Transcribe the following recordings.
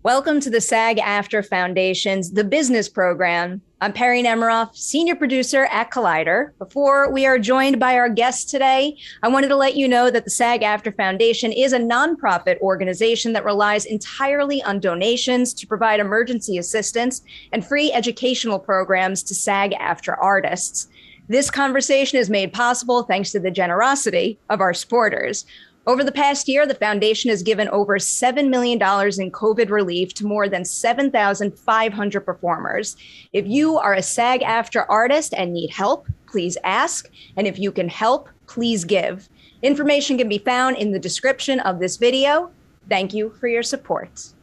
Welcome to the SAG-AFTRA Foundation's The Business Program. I'm Perri Nemiroff, Senior Producer at Collider. Before we are joined by our guests today, I wanted to let you know that the SAG-AFTRA Foundation is a nonprofit organization that relies entirely on donations to provide emergency assistance and free educational programs to SAG-AFTRA artists. This conversation is made possible thanks to the generosity of our supporters. Over the past year, the foundation has given over $7 million in COVID relief to more than 7,500 performers. If you are a SAG-AFTRA artist and need help, please ask. And if you can help, please give. Information can be found in the description of this video. Thank you for your support.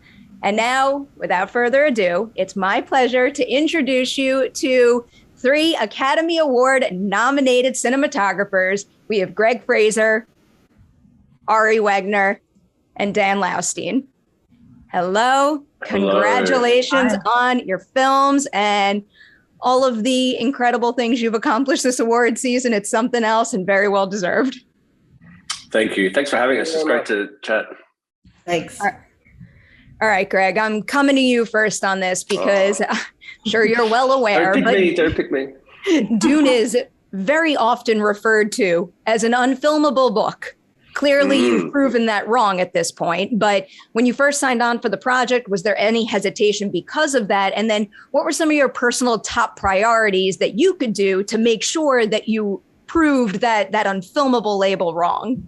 And now, without further ado, it's my pleasure to introduce you to 3 Academy Award nominated cinematographers. We have Greig Fraser, Ari Wegner, and Dan Laustsen. Hello. Congratulations on your films and all of the incredible things you've accomplished this award season. It's something else and very well deserved. Thank you. Thanks for having us. It's great to chat. Thanks. All right, Greig, I'm coming to you first on this because I'm sure you're well aware. Don't pick me. Dune is very often referred to as an unfilmable book. Clearly, you've proven that wrong at this point. But when you first signed on for the project, was there any hesitation because of that? And then what were some of your personal top priorities that you could do to make sure that you proved that unfilmable label wrong?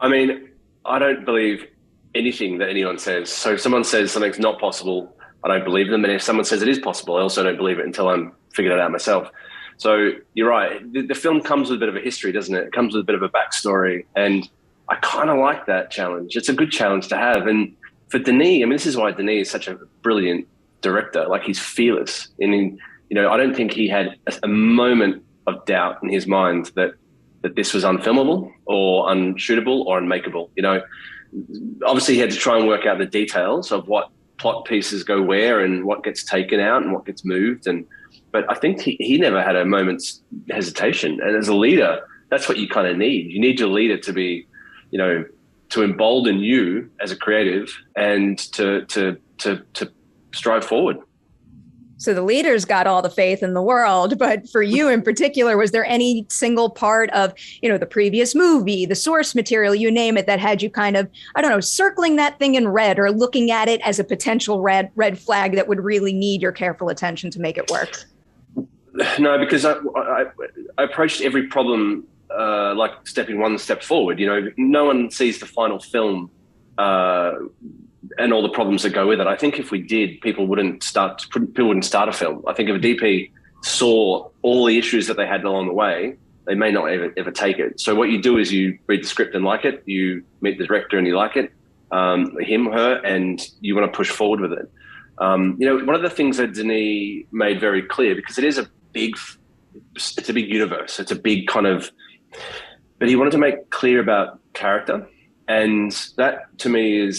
I mean, I don't believe anything that anyone says. So if someone says something's not possible, I don't believe them. And if someone says it is possible, I also don't believe it until I'm figured it out myself. So you're right. The film comes with a bit of a history, doesn't it? It comes with a bit of a backstory. And I kind of like that challenge. It's a good challenge to have. And for Denis, I mean, this is why Denis is such a brilliant director. Like, he's fearless. And, I don't think he had a moment of doubt in his mind that this was unfilmable or unshootable or unmakeable. Obviously he had to try and work out the details of what plot pieces go where and what gets taken out and what gets moved. But I think he never had a moment's hesitation. And as a leader, that's what you kind of need. You need your leader to be, to embolden you as a creative and to strive forward. So the leaders got all the faith in the world, but for you in particular, was there any single part of, the previous movie, the source material, you name it, that had you kind of, circling that thing in red or looking at it as a potential red flag that would really need your careful attention to make it work? No, because I approached every problem like stepping one step forward. No one sees the final film and all the problems that go with it. I think if we did, people wouldn't start a film. I think if a DP saw all the issues that they had along the way, they may not ever take it. So what you do is you read the script and like it, you meet the director and you like it, him, her, and you want to push forward with it. One of the things that Denis made very clear, because it's a big universe. It's a big but he wanted to make clear about character. And that to me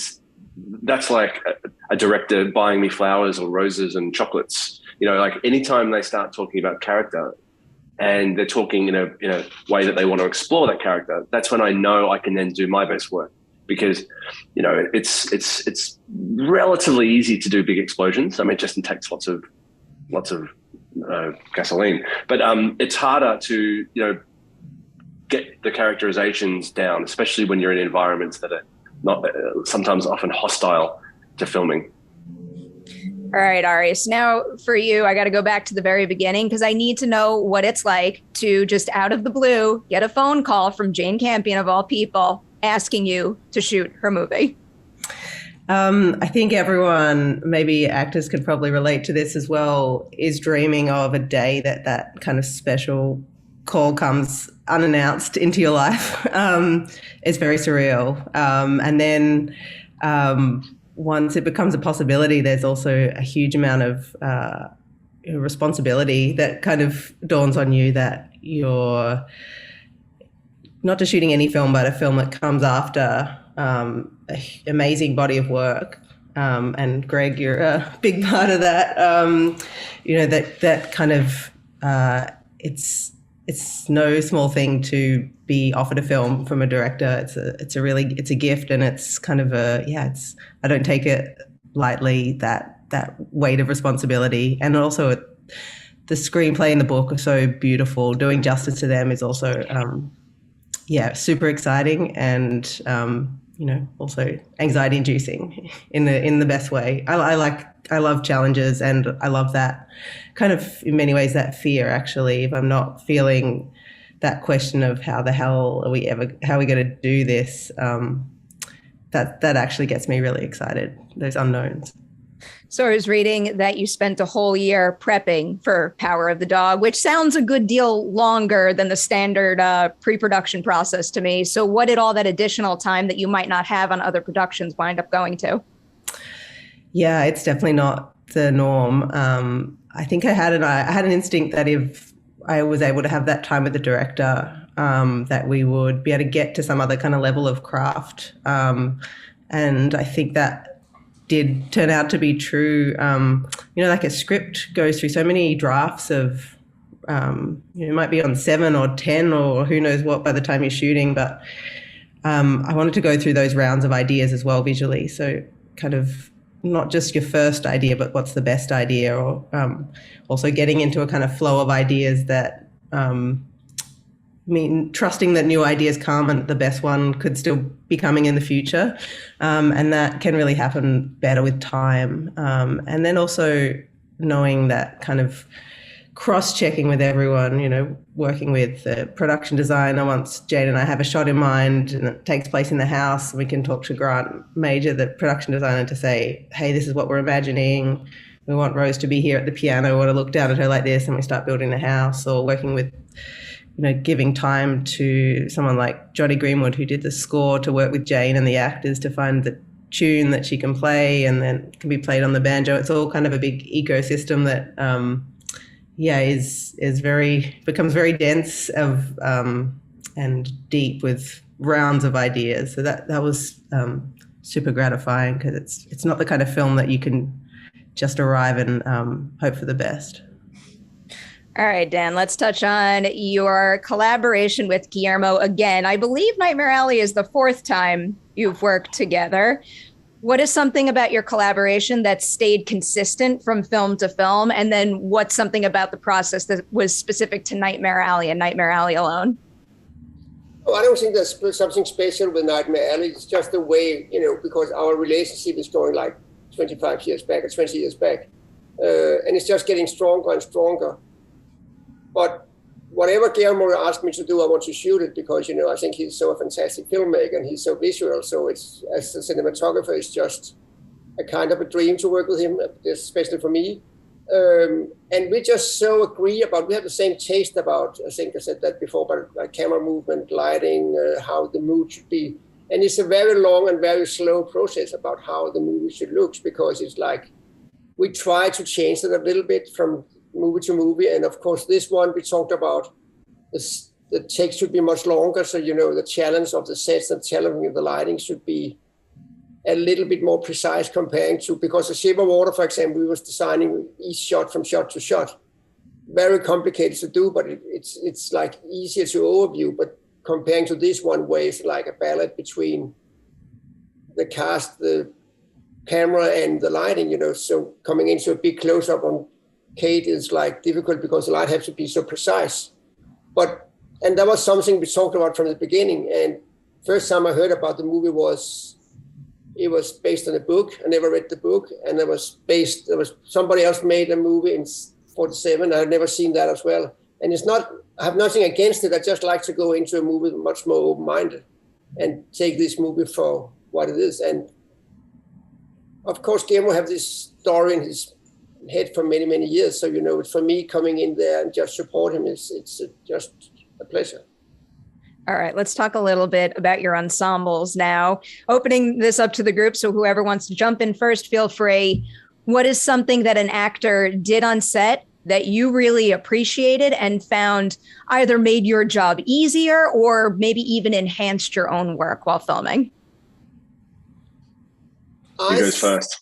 that's like a director buying me flowers or roses and chocolates. Like anytime they start talking about character and they're talking in a way that they want to explore that character, that's when I know I can then do my best work. Because, it's relatively easy to do big explosions. I mean, it just takes lots of gasoline, but it's harder to, get the characterizations down, especially when you're in environments that are not sometimes often hostile to filming. All right, Ari. So now for you, I got to go back to the very beginning because I need to know what it's like to just out of the blue get a phone call from Jane Campion of all people asking you to shoot her movie. I think everyone, maybe actors could probably relate to this as well, is dreaming of a day that kind of special call comes unannounced into your life. It's very surreal. And then once it becomes a possibility, there's also a huge amount of responsibility that kind of dawns on you that you're not just shooting any film, but a film that comes after an amazing body of work. And Greig, you're a big part of that. That kind of, it's no small thing to be offered a film from a director. It's a gift, and it's kind of I don't take it lightly that weight of responsibility. And also the screenplay and the book are so beautiful. Doing justice to them is also, super exciting and, also anxiety inducing in the best way. I love challenges, and I love that kind of, in many ways, that fear, actually. If I'm not feeling that question of how are we going to do this, that actually gets me really excited, those unknowns. So I was reading that you spent a whole year prepping for Power of the Dog, which sounds a good deal longer than the standard pre-production process to me. So what did all that additional time that you might not have on other productions wind up going to? Yeah, it's definitely not the norm. I think I had an instinct that if I was able to have that time with the director, that we would be able to get to some other kind of level of craft. And I think that did turn out to be true. Like a script goes through so many drafts of, it might be on 7 or 10 or who knows what by the time you're shooting. But I wanted to go through those rounds of ideas as well visually. So kind of not just your first idea, but what's the best idea, or also getting into a kind of flow of ideas that, trusting that new ideas come and the best one could still be coming in the future. And that can really happen better with time. And then also knowing that kind of cross-checking with everyone, working with the production designer. Once Jane and I have a shot in mind and it takes place in the house, we can talk to Grant Major, the production designer, to say, hey, this is what we're imagining. We want Rose to be here at the piano. We want to look down at her like this, and we start building the house. Or working with, giving time to someone like Johnny Greenwood, who did the score, to work with Jane and the actors to find the tune that she can play and then can be played on the banjo. It's all kind of a big ecosystem that, becomes very dense and deep with rounds of ideas. So that was super gratifying, because it's not the kind of film that you can just arrive and hope for the best. All right, Dan, let's touch on your collaboration with Guillermo again. I believe Nightmare Alley is the 4th time you've worked together. What is something about your collaboration that stayed consistent from film to film? And then what's something about the process that was specific to Nightmare Alley and Nightmare Alley alone? Oh, I don't think there's something special with Nightmare Alley. It's just the way, because our relationship is going like 25 years back or 20 years back. And it's just getting stronger and stronger. But whatever Guillermo asked me to do, I want to shoot it, because, I think he's so a fantastic filmmaker and he's so visual. So it's, as a cinematographer, it's just a kind of a dream to work with him, especially for me. And we just so agree we have the same taste about, I think I said that before, but like camera movement, lighting, how the mood should be. And it's a very long and very slow process about how the movie should look, because it's like, we try to change it a little bit from movie to movie. And of course, this one we talked about, the take should be much longer. So, the challenge of the sets and challenging of the lighting should be a little bit more precise comparing to, because the Shape of Water, for example, we was designing each shot from shot to shot. Very complicated to do, but it's like easier to overview. But comparing to this one, where it's like a balance between the cast, the camera and the lighting, so coming into a big close-up on Kate is like difficult because the light has to be so precise. And that was something we talked about from the beginning. And first time I heard about the movie it was based on a book. I never read the book. And somebody else made a movie in 1947. I had never seen that as well. And I have nothing against it. I just like to go into a movie much more open-minded and take this movie for what it is. And of course, Guillermo have this story in his head for many, many years. So, for me, coming in there and just support him, it's just a pleasure. All right, let's talk a little bit about your ensembles now. Opening this up to the group, so whoever wants to jump in first, feel free. What is something that an actor did on set that you really appreciated and found either made your job easier or maybe even enhanced your own work while filming? Who goes first?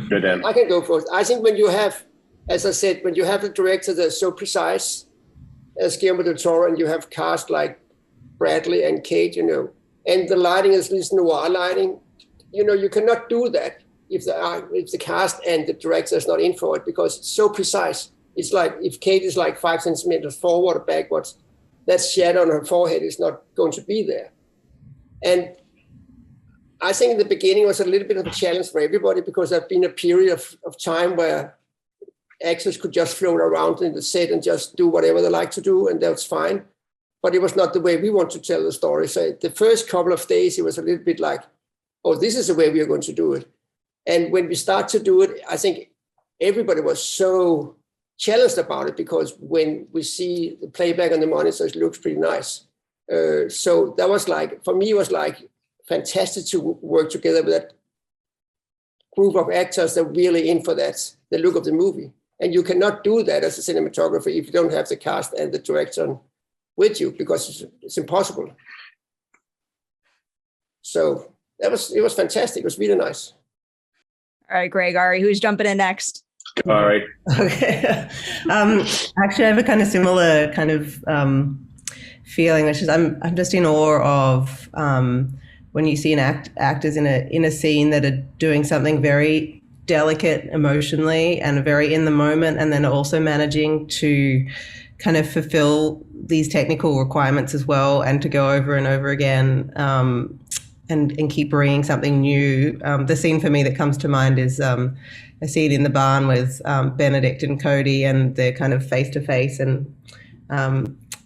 Go, Dan. I can go first. I think when you have, as I said, when you have a director that's so precise as Guillermo del Toro, and you have cast like Bradley and Kate, and the lighting is this noir lighting, you cannot do that if the cast and the director is not in for it, because it's so precise. It's like if Kate is like 5 centimeters forward or backwards, that shadow on her forehead is not going to be there. And I think in the beginning it was a little bit of a challenge for everybody, because there's been a period of time where actors could just float around in the set and just do whatever they like to do, and that's fine. But it was not the way we want to tell the story. So the first couple of days, it was a little bit like, oh, this is the way we are going to do it. And when we start to do it, I think everybody was so challenged about it, because when we see the playback on the monitors, it looks pretty nice. So that was like, for me, it was like fantastic to work together with that group of actors that are really in for that, the look of the movie. And you cannot do that as a cinematographer if you don't have the cast and the director with you, because it's impossible. So it was fantastic. It was really nice. All right, Greig, Ari, who's jumping in next? All right. Okay. Actually, I have a kind of similar kind of feeling, which is I'm just in awe of when you see actors in a scene that are doing something very delicate emotionally and very in the moment, and then also managing to kind of fulfill these technical requirements as well, and to go over and over again and keep bringing something new. The scene for me that comes to mind is a scene in the barn with Benedict and Cody, and they're kind of face to face, and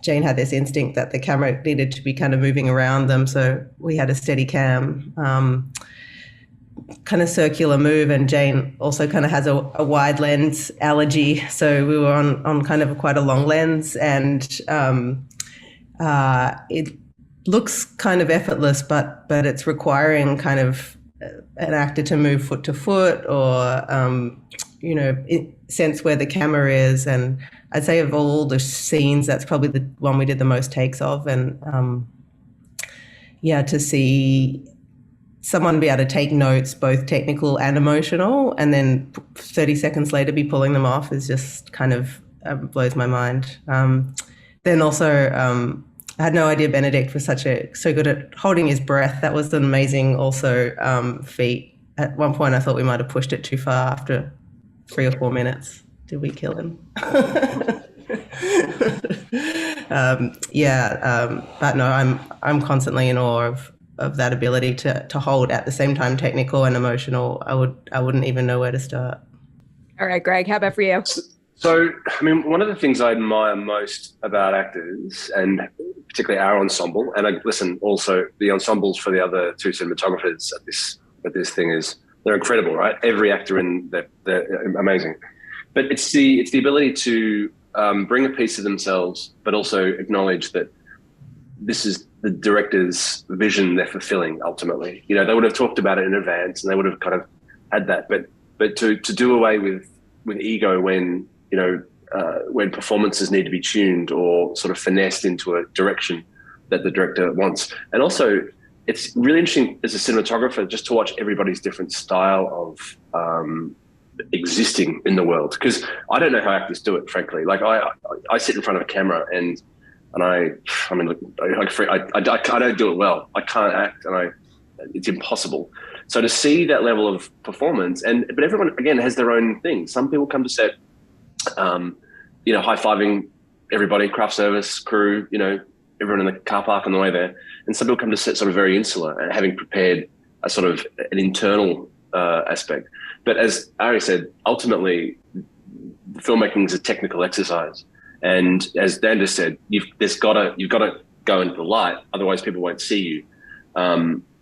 Jane had this instinct that the camera needed to be kind of moving around them, so we had a steady cam kind of circular move, and Jane also kind of has a wide lens allergy, so we were on kind of quite a long lens, and it looks kind of effortless, but it's requiring kind of an actor to move foot to foot, or sense where the camera is. And I'd say of all the scenes, that's probably the one we did the most takes of, and to see someone be able to take notes, both technical and emotional, and then 30 seconds later be pulling them off is just kind of blows my mind. Then also, I had no idea Benedict was so good at holding his breath. That was an amazing also feat. At one point, I thought we might have pushed it too far after 3 or 4 minutes. Did we kill him? But no, I'm constantly in awe of that ability to hold at the same time technical and emotional. I wouldn't even know where to start. All right, Greig, how about for you? So, I mean, one of the things I admire most about actors, and particularly our ensemble, and also the ensembles for the other 2 cinematographers at this thing, is they're incredible, right? Every actor they're amazing. But it's the ability to bring a piece of themselves, but also acknowledge that this is the director's vision they're fulfilling ultimately. You know, they would have talked about it in advance, and they would have kind of had that. But to do away with ego when when performances need to be tuned or sort of finessed into a direction that the director wants. And also, it's really interesting as a cinematographer just to watch everybody's different style of existing in the world, because I don't know how actors do it, frankly. Like I sit in front of a camera and I don't do it well. I can't act, and it's impossible. So to see that level of performance, but everyone again has their own thing. Some people come to set, high-fiving everybody, craft service, crew, everyone in the car park on the way there. And some people come to set sort of very insular and having prepared a sort of an internal aspect. But as Ari said, ultimately, filmmaking is a technical exercise. And as Dan just said, you've got to go into the light, otherwise people won't see you.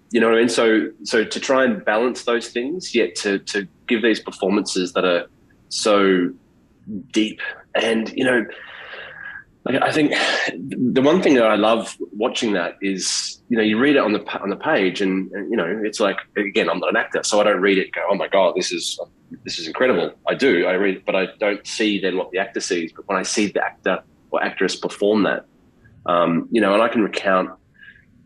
You know what I mean? So to try and balance those things, yet to give these performances that are so deep, and I think the one thing that I love watching that is you read it on the page, and it's like, again, I'm not an actor, so I don't read it and go, oh my god, this is incredible. I read it, but I don't see then what the actor sees. But when I see the actor or actress perform that, and I can recount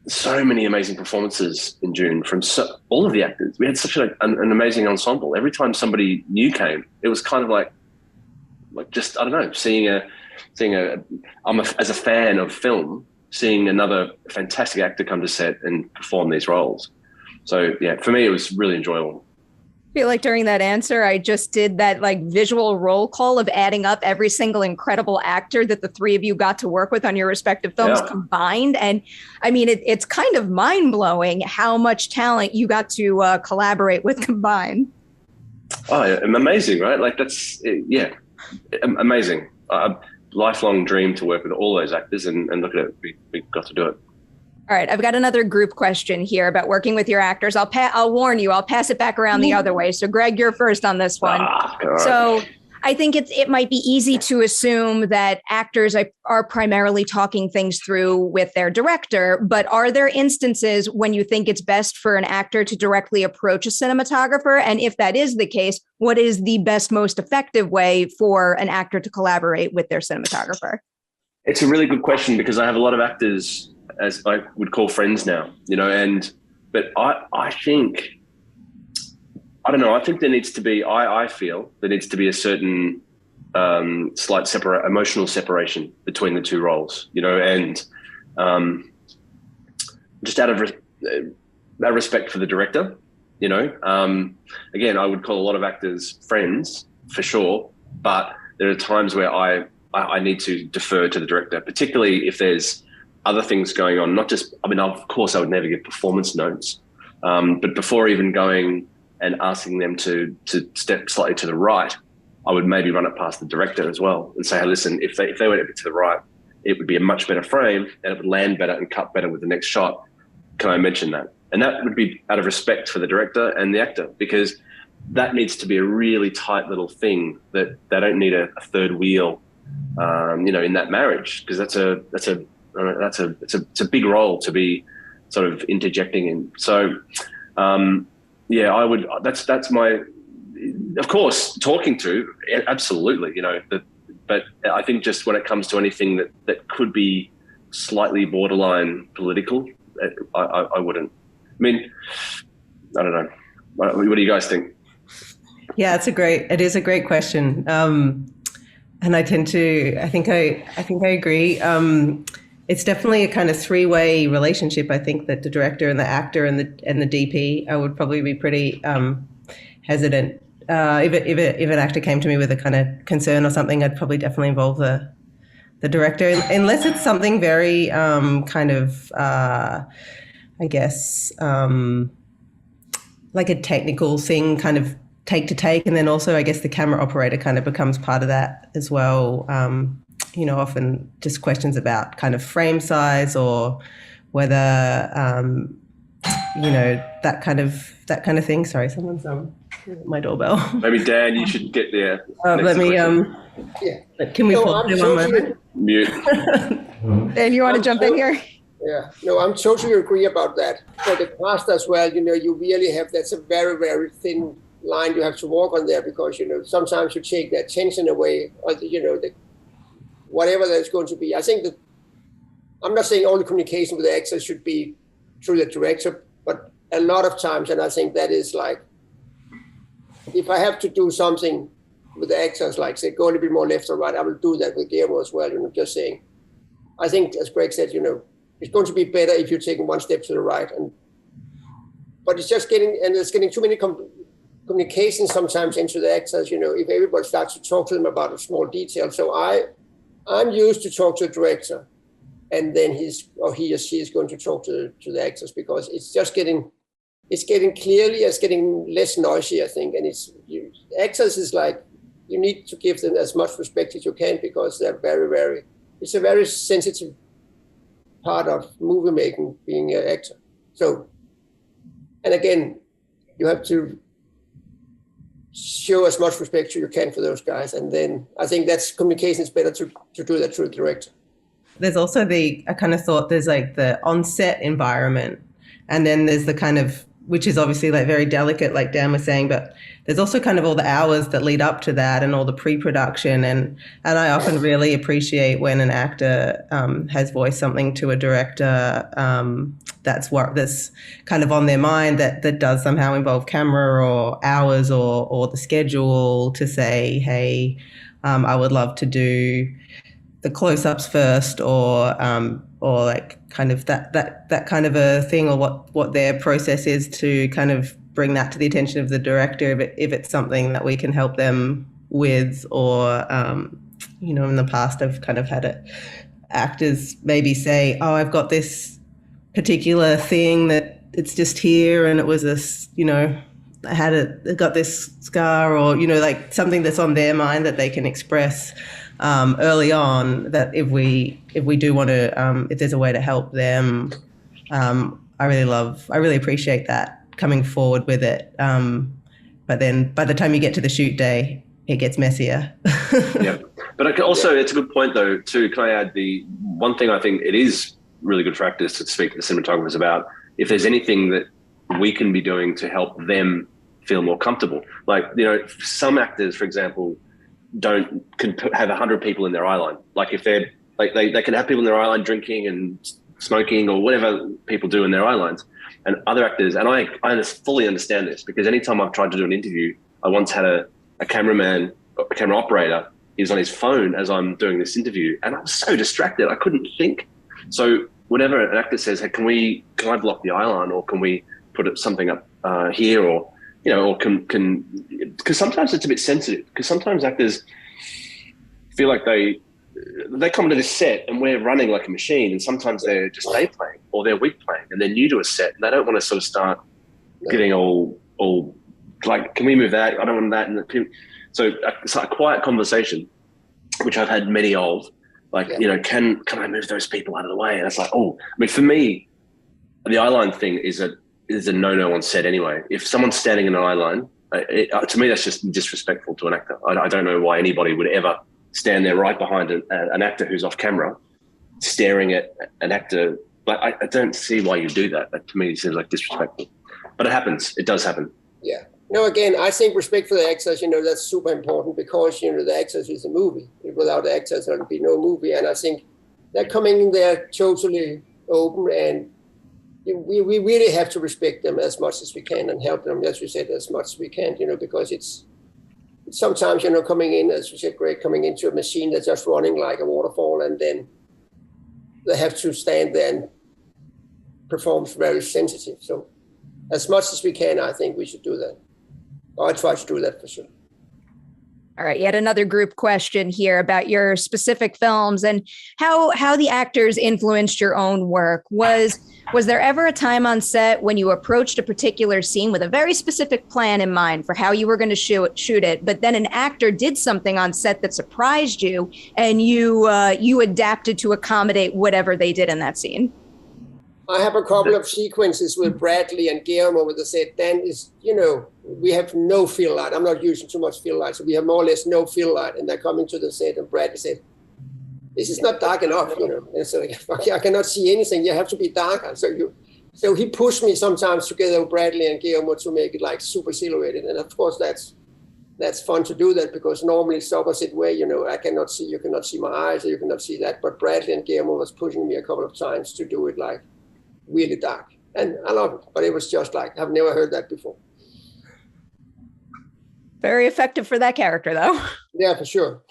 so many amazing performances in June from all of the actors. We had such an amazing ensemble. Every time somebody new came, it was kind of like just, I don't know, as a fan of film, seeing another fantastic actor come to set and perform these roles. So yeah, for me, it was really enjoyable. feel like during that answer, I just did that like visual roll call of adding up every single incredible actor that the three of you got to work with on your respective films combined. And I mean, it's kind of mind blowing how much talent you got to collaborate with combined. Oh, amazing, right? Like that's, amazing. Lifelong dream to work with all those actors, and look at it, we got to do it. All right, I've got another group question here about working with your actors. I'll warn you, I'll pass it back around the other way. So Greg, you're first on this one. So I think it might be easy to assume that actors are primarily talking things through with their director, but are there instances when you think it's best for an actor to directly approach a cinematographer? And if that is the case, what is the best, most effective way for an actor to collaborate with their cinematographer? It's a really good question, because I have a lot of actors as I would call friends now, but I think, I don't know, I think there needs to be, I feel there needs to be a certain slight emotional separation between the two roles, and just out of respect for the director, again, I would call a lot of actors friends for sure, but there are times where I need to defer to the director, particularly if there's other things going on, not just, of course I would never give performance notes, but before even going and asking them to step slightly to the right, I would maybe run it past the director as well and say, hey, listen, if they went a bit to the right, it would be a much better frame and it would land better and cut better with the next shot. Can I mention that? And that would be out of respect for the director and the actor, because that needs to be a really tight little thing that they don't need a third wheel, in that marriage, because it's a big role to be sort of interjecting in. So, I would. That's my. Of course, talking to, absolutely, but I think just when it comes to anything that could be slightly borderline political, I wouldn't. I don't know. What do you guys think? Yeah, it is a great question. And I think I agree. It's definitely a kind of three-way relationship. I think that the director and the actor and the DP, I would probably be pretty hesitant. If an actor came to me with a kind of concern or something, I'd probably definitely involve the director, unless it's something very like a technical thing, kind of take to take, and then also I guess the camera operator kind of becomes part of that as well. Often just questions about kind of frame size or whether that kind of thing. Sorry, someone's my doorbell. Maybe Dan, you should get there. Let me can we pause for one moment? Mute. Dan, you want to jump in here? Yeah, no, I'm totally agree about that. For the cast as well, you really have, that's a very, very thin line you have to walk on there, because, sometimes you take that tension away, or whatever that's going to be. I think that, I'm not saying all the communication with the actors should be through the director, but a lot of times, and I think that is like, if I have to do something with the actors, like say, go a little bit more left or right, I will do that with Guillermo as well, just saying. I think, as Greg said, it's going to be better if you're taking one step to the right. But it's just getting too many communications sometimes into the actors, if everybody starts to talk to them about a small detail. So I'm used to talk to the director, and then he or she is going to talk to the actors, because it's just getting less noisy, I think. And actors is like, you need to give them as much respect as you can, because they're very, very, it's a very sensitive part of movie making, being an actor. So, and again, you have to show as much respect you can for those guys. And then I think that's communication is better to do that through the director. There's also I kind of thought there's like the on-set environment, and then there's the kind of, which is obviously like very delicate, like Dan was saying, but there's also kind of all the hours that lead up to that and all the pre-production. And I often really appreciate when an actor has voiced something to a director that's kind of on their mind that does somehow involve camera or hours or the schedule, to say, hey, I would love to do the close-ups first, or like kind of that kind of a thing, or what their process is to kind of bring that to the attention of the director if it's something that we can help them with, or in the past I've kind of had actors maybe say, oh, I've got this particular thing that it's just here, and it was this, I got this scar, or like something that's on their mind that they can express early on, that if we do want to, if there's a way to help them, I really appreciate that, coming forward with it. But then by the time you get to the shoot day, it gets messier. Yeah. But it's a good point though, too. Can I add the one thing I think it is really good for actors to speak to the cinematographers about, if there's anything that we can be doing to help them feel more comfortable. Like, some actors, for example, can have 100 people in their eye line. Like if they're like, they can have people in their eye line drinking and smoking or whatever people do in their eye lines. And other actors, and I fully understand this, because anytime I've tried to do an interview, I once had a camera operator. He was on his phone as I'm doing this interview, and I was so distracted I couldn't think. So whenever an actor says, hey, can I block the eye line, or can we put something up here, or or can, because sometimes it's a bit sensitive, because sometimes actors feel like they come to this set and we're running like a machine, and sometimes they're just day playing or they're week playing and they're new to a set, and they don't want to sort of start getting all like, can we move that? I don't want that. And so it's like a quiet conversation, which I've had many of, like, can I move those people out of the way? And it's like, for me, the eye line thing is a no-no on set anyway. If someone's standing in an eye line, to me, that's just disrespectful to an actor. I don't know why anybody would ever stand there right behind an actor who's off camera, staring at an actor. But I don't see why you do that. That to me seems like disrespectful. But it happens. It does happen. Yeah. No, again, I think respect for the actors, that's super important, because, the actors is a movie. Without the actors, there would be no movie. And I think they're coming in there totally open, and we really have to respect them as much as we can and help them, as you said, as much as we can, because it's sometimes, coming in, as you said, Greig, coming into a machine that's just running like a waterfall, and then they have to stand there and perform very sensitive. So as much as we can, I think we should do that. I try to do that for sure. All right, yet another group question here about your specific films and how the actors influenced your own work. Was there ever a time on set when you approached a particular scene with a very specific plan in mind for how you were going to shoot it, but then an actor did something on set that surprised you, and you adapted to accommodate whatever they did in that scene? I have a couple of sequences with Bradley and Guillermo where they said, Dan is, we have no fill light. I'm not using too much fill light. So we have more or less no fill light. And they're coming to the set, and Bradley said, this is not dark enough, And so I cannot see anything. You have to be darker. So he pushed me sometimes together with Bradley and Guillermo to make it like super silhouetted. And of course that's fun to do that, because normally it's the opposite way, I cannot see, you cannot see my eyes, or you cannot see that. But Bradley and Guillermo was pushing me a couple of times to do it like really dark, and I love it, but it was just like, I've never heard that before. Very effective for that character, though. Yeah, for sure.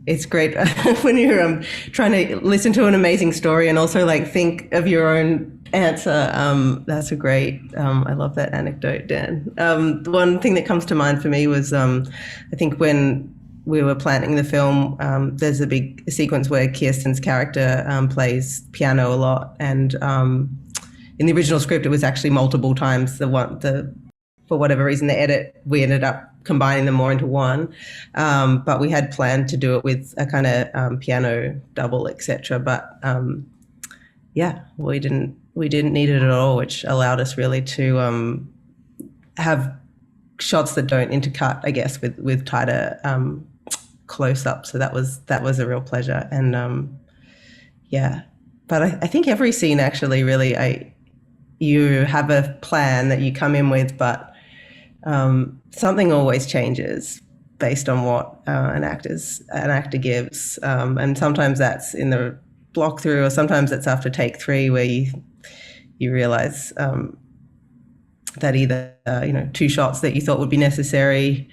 It's great when you're trying to listen to an amazing story and also like think of your own answer. That's a great, I love that anecdote, Dan. The one thing that comes to mind for me was, I think when we were planning the film, there's a big sequence where Kirsten's character plays piano a lot, and in the original script it was actually multiple times. For whatever reason, the edit, we ended up combining them more into one, but we had planned to do it with a kind of piano double, etc. But we didn't need it at all, which allowed us really to have shots that don't intercut, I guess, with tighter close up. So that was a real pleasure. And but I think every scene actually really, you have a plan that you come in with, but something always changes based on what an actor gives, and sometimes that's in the block through, or sometimes that's after take 3 where you realize that either 2 shots that you thought would be necessary,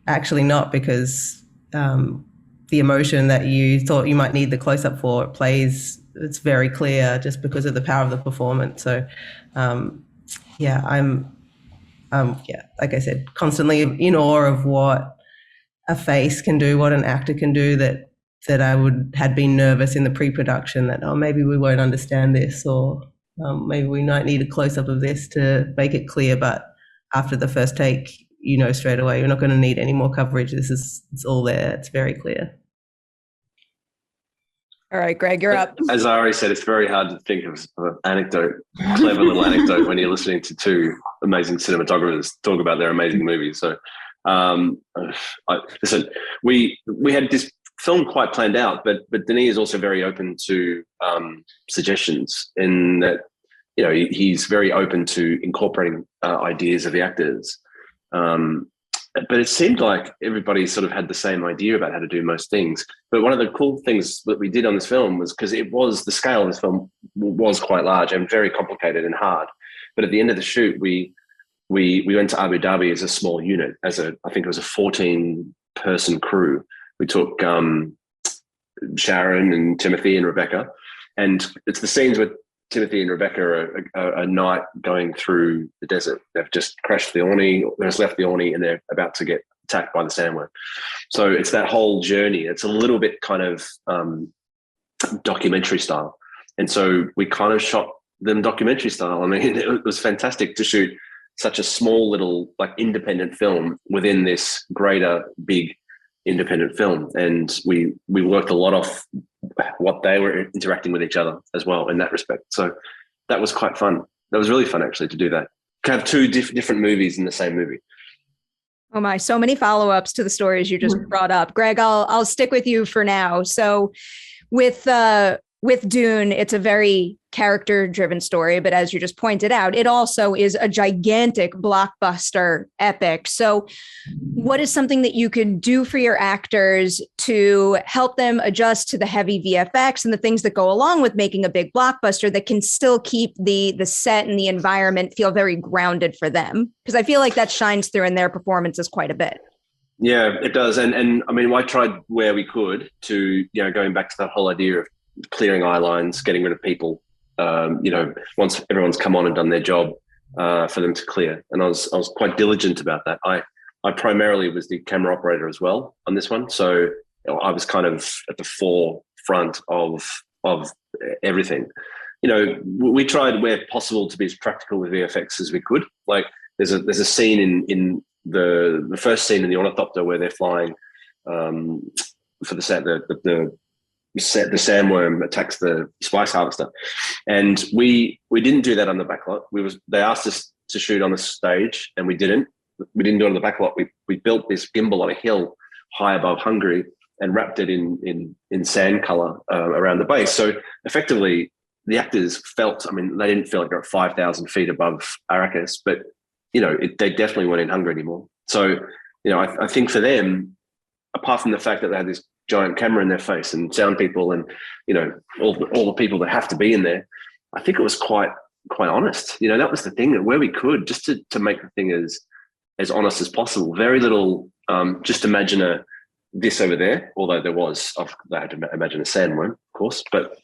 actually not, because the emotion that you thought you might need the close-up for plays. It's very clear just because of the power of the performance. So, yeah, I'm, like I said, constantly in awe of what a face can do, what an actor can do, that I had been nervous in the pre-production that, oh, maybe we won't understand this, or maybe we might need a close-up of this to make it clear. But after the first take, you know straight away, you're not going to need any more coverage. It's all there. It's very clear. All right, Greg, you're up. As I already said, it's very hard to think of an anecdote, clever little anecdote, when you're listening to two amazing cinematographers talk about their amazing movies. So, listen, we had this film quite planned out, but Denis is also very open to suggestions, in that, you know, he's very open to incorporating ideas of the actors. But it seemed like everybody sort of had the same idea about how to do most things. But one of the cool things that we did on this film was, because the scale of this film was quite large and very complicated and hard. But at the end of the shoot, we went to Abu Dhabi as a small unit, I think it was a 14-person crew. We took Sharon and Timothée and Rebecca, and it's the scenes with Timothée and Rebecca are a night going through the desert. They've just crashed the Orni, they've just left the Orni, and they're about to get attacked by the sandworm. So it's that whole journey. It's a little bit kind of documentary style. And so we kind of shot them documentary style. I mean, it was fantastic to shoot such a small little, like, independent film within this greater, big independent film. And we worked a lot off what they were interacting with each other as well in that respect. So that was quite fun. That was really fun, actually, to do that. To have two different movies in the same movie. Oh my, so many follow-ups to the stories you just brought up. Greg, I'll stick with you for now. So with Dune, it's a very character-driven story, but as you just pointed out, it also is a gigantic blockbuster epic. So what is something that you could do for your actors to help them adjust to the heavy VFX and the things that go along with making a big blockbuster that can still keep the set and the environment feel very grounded for them? Because I feel like that shines through in their performances quite a bit. Yeah, it does. And I mean, I tried where we could to, you know, going back to that whole idea of clearing eye lines, getting rid of people, you know, once everyone's come on and done their job, for them to clear. And I was quite diligent about that. I primarily was the camera operator as well on this one. So, you know, I was kind of at the forefront of everything. You know, we tried where possible to be as practical with VFX as we could. Like there's a scene in the first scene in the ornithopter where they're flying for the set, the sandworm attacks the spice harvester, and we didn't do that on the backlot. They asked us to shoot on the stage, and we didn't do it on the backlot. We built this gimbal on a hill high above Hungary and wrapped it in sand color around the base. So effectively, the actors felt, I mean, they didn't feel like they're at 5,000 feet above Arrakis, but you know, they definitely weren't in Hungary anymore. So, you know, I think for them, apart from the fact that they had this giant camera in their face and sound people and, you know, all the people that have to be in there, I think it was quite honest. You know, that was the thing, where we could, just to make the thing as honest as possible. Very little, just imagine this over there, although they had to imagine a sandworm, of course, but,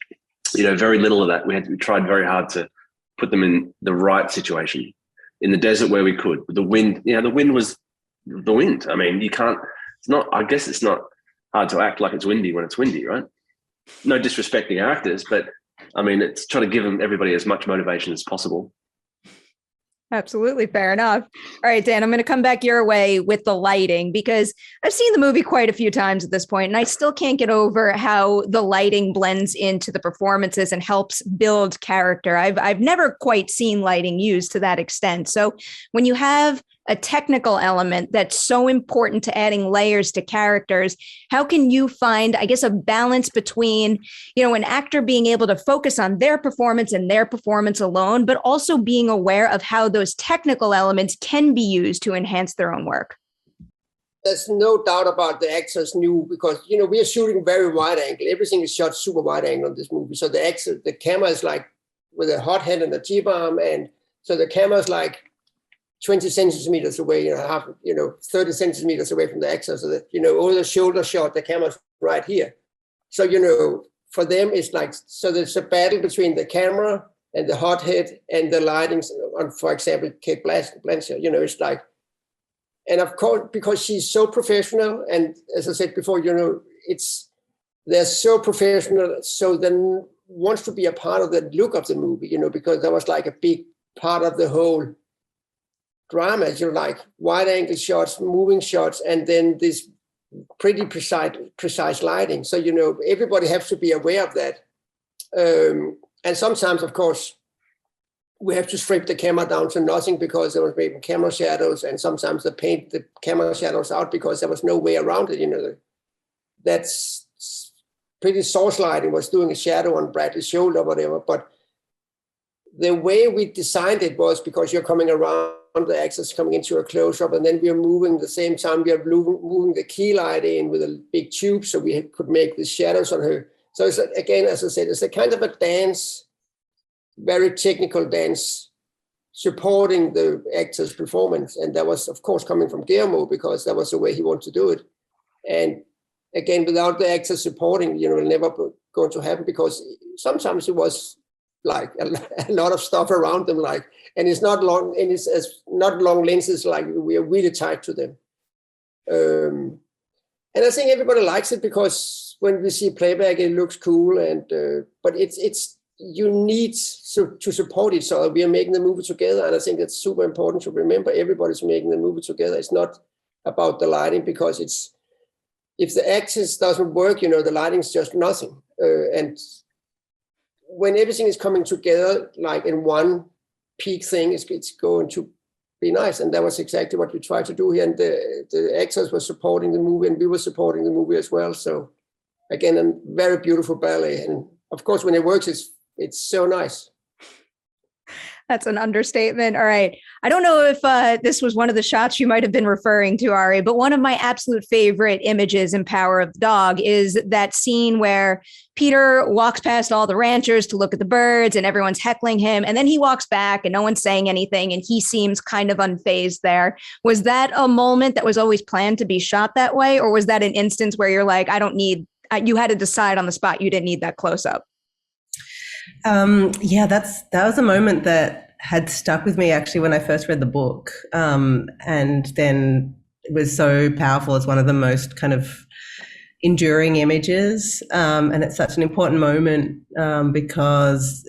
you know, very little of that. We tried very hard to put them in the right situation, in the desert where we could. The wind, you know, the wind was the wind. I mean, I guess it's not hard to act like it's windy when it's windy, right? No disrespecting our actors, but I mean, it's trying to give everybody as much motivation as possible. Absolutely. Fair enough. All right, Dan, I'm going to come back your way with the lighting, because I've seen the movie quite a few times at this point, and I still can't get over how the lighting blends into the performances and helps build character. I've never quite seen lighting used to that extent. So when you have a technical element that's so important to adding layers to characters, how can you find, I guess, a balance between, you know, an actor being able to focus on their performance and their performance alone, but also being aware of how those technical elements can be used to enhance their own work? There's no doubt about the actors knew, because, you know, we are shooting very wide angle. Everything is shot super wide angle in this movie. So the camera is like with a hot hand and a G-bomb. And so the camera is like 20 centimeters away, 30 centimeters away from the actor, so that, over the shoulder shot, the camera's right here. So, for them, it's like, so there's a battle between the camera and the hothead and the lighting on, for example, Kate Blanchett, it's like, and of course, because she's so professional, and as I said before, they're so professional, so then wants to be a part of the look of the movie, because that was like a big part of the whole drama, like wide angle shots, moving shots, and then this pretty precise lighting. So, everybody has to be aware of that. And sometimes, of course, we have to strip the camera down to nothing because there was maybe camera shadows, and sometimes they paint the camera shadows out because there was no way around it. That's pretty source lighting was doing a shadow on Bradley's shoulder or whatever. But the way we designed it was because you're coming around the axis, coming into a close-up, and then we are moving the same time. We are moving the key light in with a big tube so we could make the shadows on her. So it's, again, as I said, it's a kind of a dance, very technical dance, supporting the actor's performance. And that was, of course, coming from Guillermo because that was the way he wanted to do it. And again, without the actor supporting, it never going to happen because sometimes it was like a lot of stuff around them, like, and it's not long, and it's not long lenses, like we are really tied to them. And I think everybody likes it because when we see playback, it looks cool, and but it's you need to support each other. We are making the movie together, and I think it's super important to remember everybody's making the movie together. It's not about the lighting because if the axis doesn't work, the lighting's just nothing. And when everything is coming together, like in one peak thing, it's going to be nice. And that was exactly what we tried to do here. And the actors were supporting the movie, and we were supporting the movie as well. So again, a very beautiful ballet. And of course, when it works, it's so nice. That's an understatement. All right. I don't know if this was one of the shots you might have been referring to, Ari, but one of my absolute favorite images in Power of the Dog is that scene where Peter walks past all the ranchers to look at the birds and everyone's heckling him. And then he walks back and no one's saying anything. And he seems kind of unfazed there. Was that a moment that was always planned to be shot that way? Or was that an instance where you're like, you had to decide on the spot, you didn't need that close up? That was a moment that had stuck with me actually when I first read the book. And then it was so powerful. It's one of the most kind of enduring images. And it's such an important moment because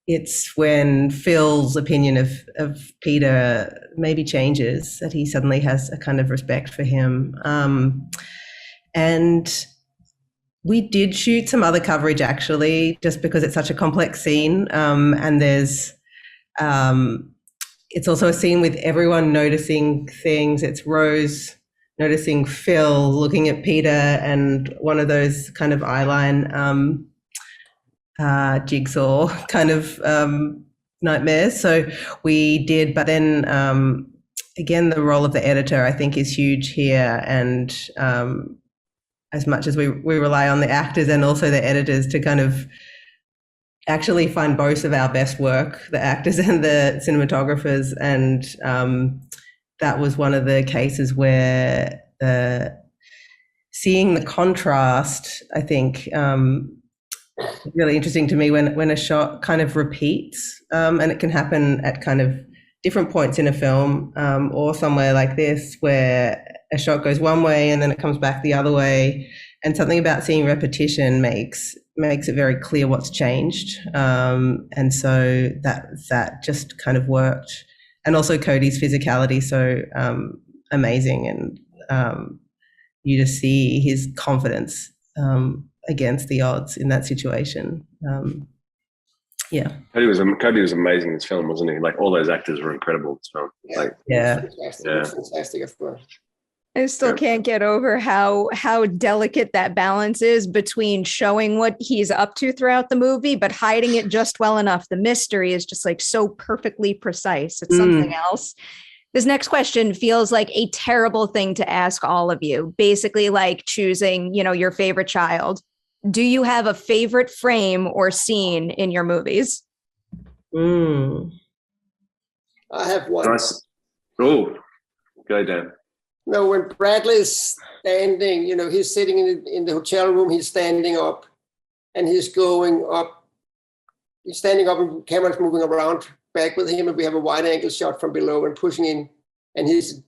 it's when Phil's opinion of Peter maybe changes, that he suddenly has a kind of respect for him. And we did shoot some other coverage actually, just because it's such a complex scene. And there's, it's also a scene with everyone noticing things. It's Rose noticing Phil looking at Peter and one of those kind of eyeline jigsaw kind of nightmares. So we did, but then again, the role of the editor I think is huge here. And as much as we rely on the actors and also the editors to kind of actually find both of our best work, the actors and the cinematographers. And that was one of the cases where seeing the contrast, I think, really interesting to me when a shot kind of repeats, and it can happen at kind of different points in a film, or somewhere like this where a shot goes one way and then it comes back the other way, and something about seeing repetition makes it very clear what's changed, and so that just kind of worked. And also Cody's physicality, so amazing, and you just see his confidence against the odds in that situation. Yeah, Cody was amazing in this film, wasn't he? Like all those actors were incredible in this film. Fantastic, of course. I still can't get over how delicate that balance is between showing what he's up to throughout the movie, but hiding it just well enough. The mystery is just like so perfectly precise. It's something else. This next question feels like a terrible thing to ask all of you. Basically like choosing, your favorite child. Do you have a favorite frame or scene in your movies? I have one. Oh, go Dan. No, when Bradley is standing, he's sitting in the hotel room, he's standing up and he's going up. He's standing up and the camera's moving around back with him, and we have a wide angle shot from below and pushing in. And he's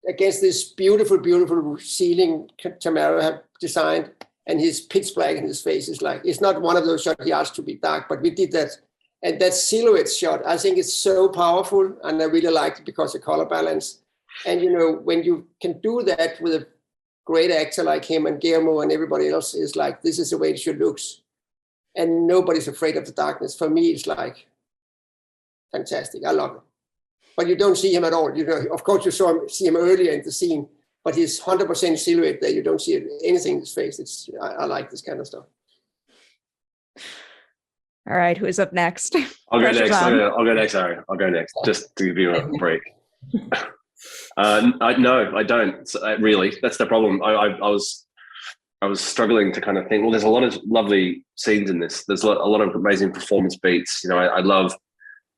against this beautiful, beautiful ceiling Tamara have designed, and he's pitch black in his face. It's not one of those shots he asked to be dark, but we did that. And that silhouette shot, I think it's so powerful, and I really liked it because of color balance. And, when you can do that with a great actor like him and Guillermo and everybody else, is like, this is the way it should look. And nobody's afraid of the darkness. For me, it's like fantastic. I love it. But you don't see him at all. Of course, you see him earlier in the scene, but he's 100% silhouette there. You don't see anything in his face. I like this kind of stuff. All right, who's up next? I'll go next. I'll go next, Aaron. I'll go next, just to give you a break. No, I don't. Really, that's the problem. I was struggling to kind of think, well, there's a lot of lovely scenes in this. There's a lot of amazing performance beats. I love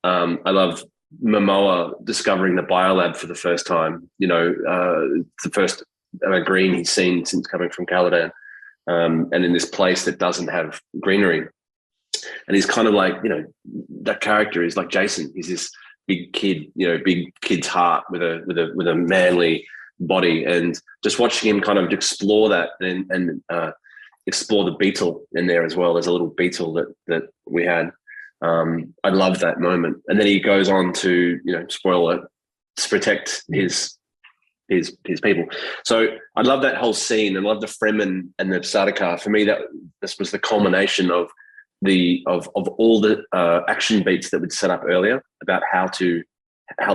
Momoa discovering the biolab for the first time. The first green he's seen since coming from Caladan, and in this place that doesn't have greenery. And he's kind of like, that character is like Jason. He's this big kid, big kid's heart with a manly body, and just watching him kind of explore that and explore the beetle in there as well. There's a little beetle that we had. I love that moment. And then he goes on to, spoiler, to protect his people. So I love that whole scene, and love the Fremen and the Sardaukar. For me, this was the culmination of all the action beats that we'd set up earlier about how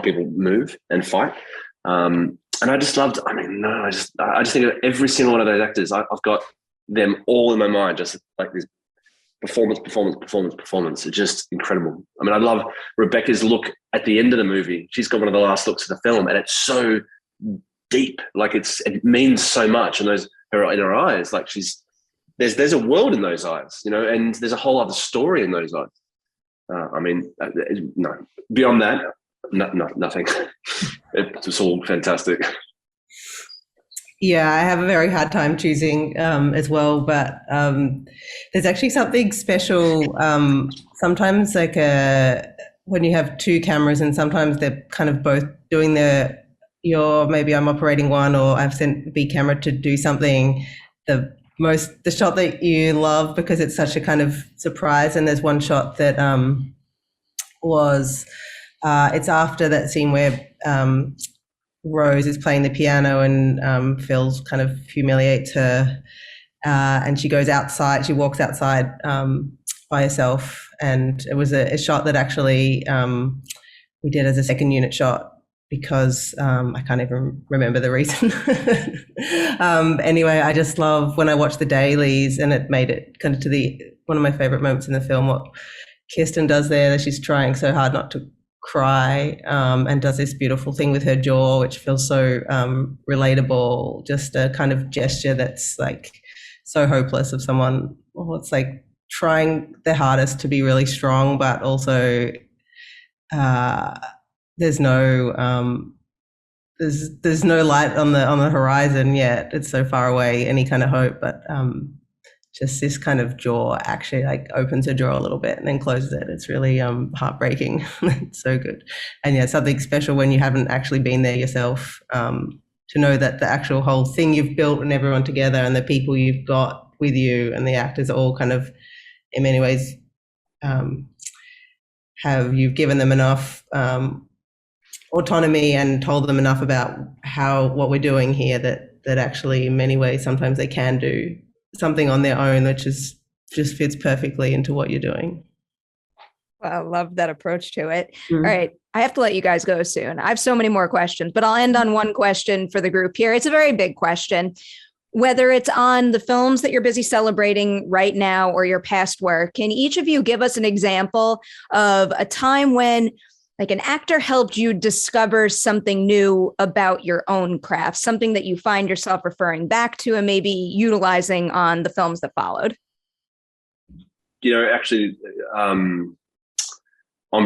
people move and fight. And I just loved, I just think of every single one of those actors. I've got them all in my mind, just like this performance. It's just incredible. I love Rebecca's look at the end of the movie. She's got one of the last looks of the film, and it's so deep. Like it means so much. And in her eyes, like there's a world in those eyes, and there's a whole other story in those eyes. No, beyond that, nothing. It's all fantastic. Yeah, I have a very hard time choosing as well, but there's actually something special. Sometimes when you have two cameras, and sometimes they're kind of both doing maybe I'm operating one, or I've sent B camera to do something. The shot that you love because it's such a kind of surprise, and there's one shot that it's after that scene where Rose is playing the piano and Phil kind of humiliates her, and she goes outside. She walks outside by herself, and it was a shot that actually we did as a second unit shot because I can't even remember the reason. Anyway, I just love when I watch the dailies, and it made it kind of to one of my favorite moments in the film, what Kirsten does there, that she's trying so hard not to cry, and does this beautiful thing with her jaw, which feels so relatable, just a kind of gesture that's like so hopeless of someone, it's like trying their hardest to be really strong, but also there's no light on the horizon yet. It's so far away, any kind of hope, but just this kind of jaw actually like opens her jaw a little bit and then closes it. It's really heartbreaking. It's so good. And yeah, something special when you haven't actually been there yourself, to know that the actual whole thing you've built and everyone together and the people you've got with you and the actors all kind of in many ways you've given them enough autonomy and told them enough about what we're doing here that actually in many ways sometimes they can do something on their own that just fits perfectly into what you're doing. Well, I love that approach to it. Mm-hmm. All right. I have to let you guys go soon. I have so many more questions, but I'll end on one question for the group here. It's a very big question. Whether it's on the films that you're busy celebrating right now or your past work, can each of you give us an example of a time when like an actor helped you discover something new about your own craft, something that you find yourself referring back to and maybe utilizing on the films that followed? Actually, on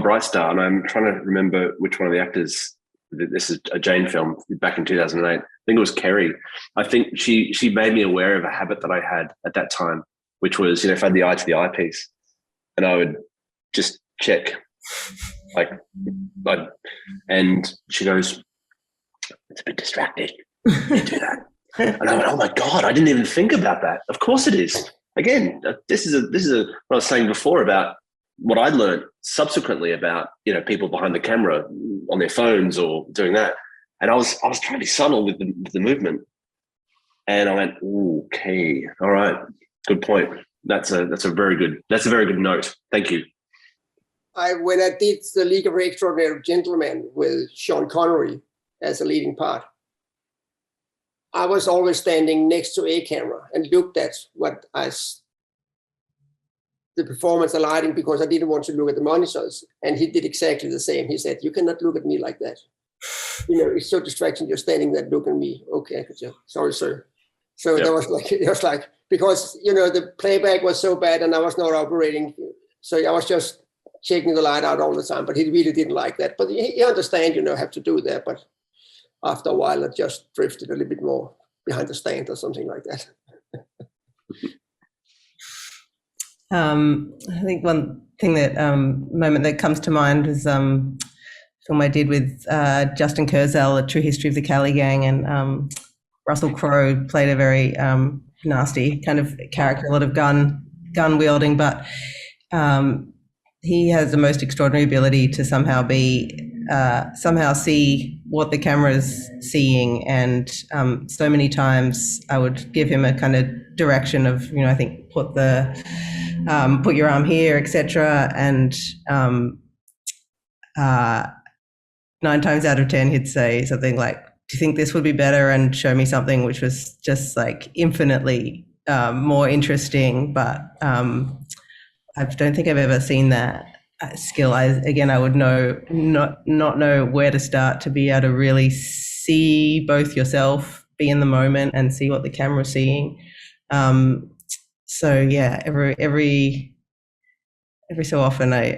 Bright Star, and I'm trying to remember which one of the actors this is a Jane film back in 2008. I think it was Kerry. I think she made me aware of a habit that I had at that time, which was, if I had the eye to the eyepiece, and I would just check, and she goes, "It's a bit distracting. You do that." And I went, "Oh my God, I didn't even think about that. Of course it is." Again, this is what I was saying before about what I'd learned subsequently about, people behind the camera on their phones or doing that. And I was trying to be subtle with the movement. And I went, okay, all right, good point. That's a very good note. Thank you. When I did The League of Extraordinary Gentlemen with Sean Connery as a leading part, I was always standing next to a camera and looked at the performance, the lighting, because I didn't want to look at the monitors. And he did exactly the same. He said, "You cannot look at me like that. It's so distracting. You're standing there looking at me." "Okay, sorry, sir." So It was like, because, the playback was so bad and I was not operating. So I was just checking the light out all the time, but he really didn't like that. But he understand, have to do that. But after a while, I just drifted a little bit more behind the stand or something like that. I think one thing moment that comes to mind is film I did with Justin Kurzel, A True History of the Cali Gang, and Russell Crowe played a very nasty kind of character, a lot of gun wielding, but he has the most extraordinary ability to somehow see what the camera's seeing, and so many times I would give him a kind of direction of, I think put your arm here, etc. And 9 times out of 10 he'd say something like, "Do you think this would be better?" and show me something which was just like infinitely more interesting. But I don't think I've ever seen that skill. I would not know where to start to be able to really see both yourself, be in the moment, and see what the camera's seeing. So yeah, every so often I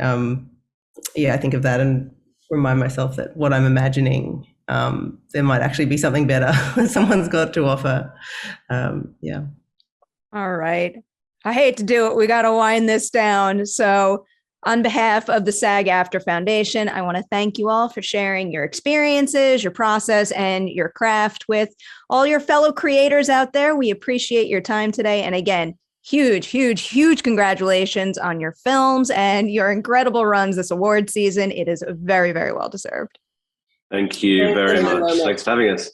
think of that and remind myself that what I'm imagining, there might actually be something better someone's got to offer. All right. I hate to do it. We got to wind this down. So on behalf of the SAG-AFTRA Foundation, I want to thank you all for sharing your experiences, your process, and your craft with all your fellow creators out there. We appreciate your time today. And again, huge congratulations on your films and your incredible runs this award season. It is very, very well deserved. Thank you very much. Thanks for having us.